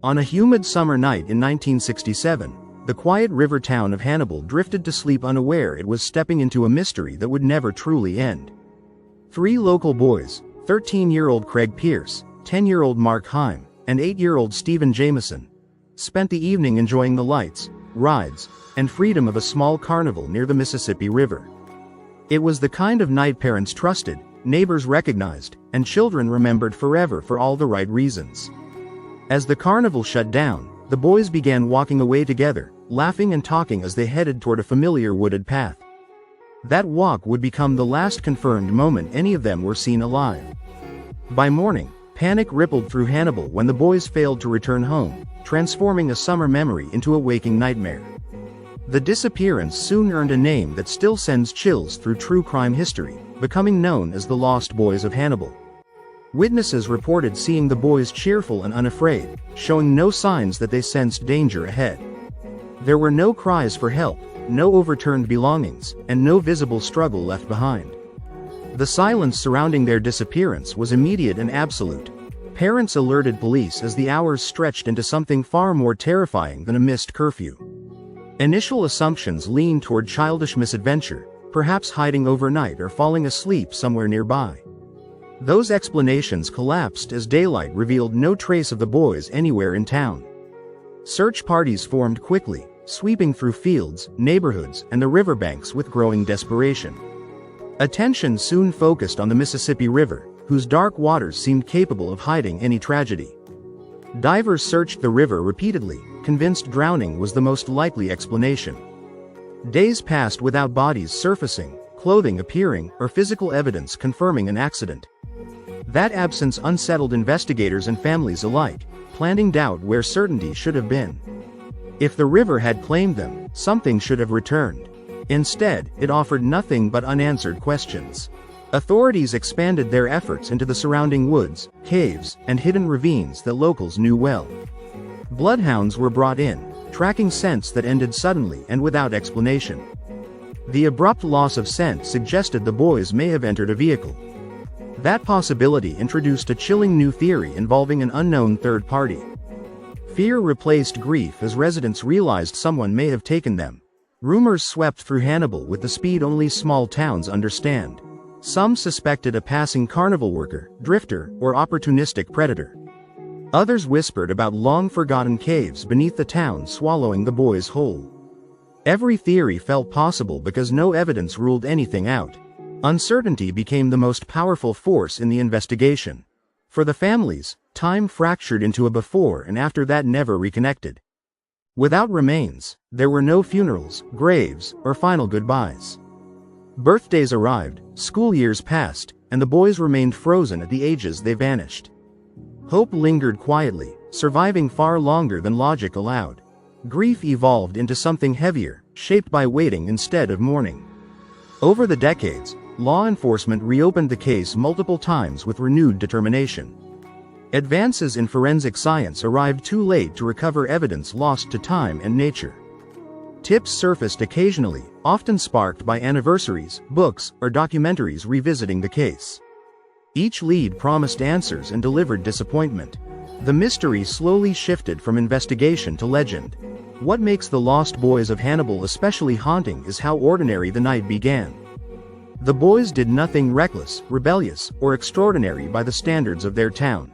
On a humid summer night in 1967, the quiet river town of Hannibal drifted to sleep unaware it was stepping into a mystery that would never truly end. 3 local boys, 13-year-old Craig Pierce, 10-year-old Mark Heim, and 8-year-old Steven Jamison, spent the evening enjoying the lights, rides, and freedom of a small carnival near the Mississippi River. It was the kind of night parents trusted, neighbors recognized, and children remembered forever for all the right reasons. As the carnival shut down, the boys began walking away together, laughing and talking as they headed toward a familiar wooded path. That walk would become the last confirmed moment any of them were seen alive. By morning, panic rippled through Hannibal when the boys failed to return home, transforming a summer memory into a waking nightmare. The disappearance soon earned a name that still sends chills through true crime history, becoming known as the Lost Boys of Hannibal. Witnesses reported seeing the boys cheerful and unafraid, showing no signs that they sensed danger ahead. There were no cries for help, no overturned belongings, and no visible struggle left behind. The silence surrounding their disappearance was immediate and absolute. Parents alerted police as the hours stretched into something far more terrifying than a missed curfew. Initial assumptions leaned toward childish misadventure, perhaps hiding overnight or falling asleep somewhere nearby. Those explanations collapsed as daylight revealed no trace of the boys anywhere in town. Search parties formed quickly, sweeping through fields, neighborhoods, and the riverbanks with growing desperation. Attention soon focused on the Mississippi River, whose dark waters seemed capable of hiding any tragedy. Divers searched the river repeatedly, convinced drowning was the most likely explanation. Days passed without bodies surfacing, clothing appearing, or physical evidence confirming an accident. That absence unsettled investigators and families alike, planting doubt where certainty should have been. If the river had claimed them, something should have returned. Instead, it offered nothing but unanswered questions. Authorities expanded their efforts into the surrounding woods, caves, and hidden ravines that locals knew well. Bloodhounds were brought in, tracking scents that ended suddenly and without explanation. The abrupt loss of scent suggested the boys may have entered a vehicle. That possibility introduced a chilling new theory involving an unknown third party. Fear replaced grief as residents realized someone may have taken them. Rumors swept through Hannibal with the speed only small towns understand. Some suspected a passing carnival worker, drifter, or opportunistic predator. Others whispered about long-forgotten caves beneath the town swallowing the boys whole. Every theory felt possible because no evidence ruled anything out. Uncertainty became the most powerful force in the investigation. For the families, time fractured into a before and after that never reconnected. Without remains, there were no funerals, graves, or final goodbyes. Birthdays arrived, school years passed, and the boys remained frozen at the ages they vanished. Hope lingered quietly, surviving far longer than logic allowed. Grief evolved into something heavier, shaped by waiting instead of mourning. Over the decades, law enforcement reopened the case multiple times with renewed determination. Advances in forensic science arrived too late to recover evidence lost to time and nature. Tips surfaced occasionally, often sparked by anniversaries, books, or documentaries revisiting the case. Each lead promised answers and delivered disappointment. The mystery slowly shifted from investigation to legend. What makes the Lost Boys of Hannibal especially haunting is how ordinary the night began. The boys did nothing reckless, rebellious, or extraordinary by the standards of their town.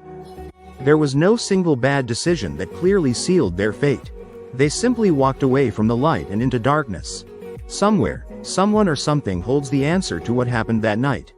There was no single bad decision that clearly sealed their fate. They simply walked away from the light and into darkness. Somewhere, someone or something holds the answer to what happened that night.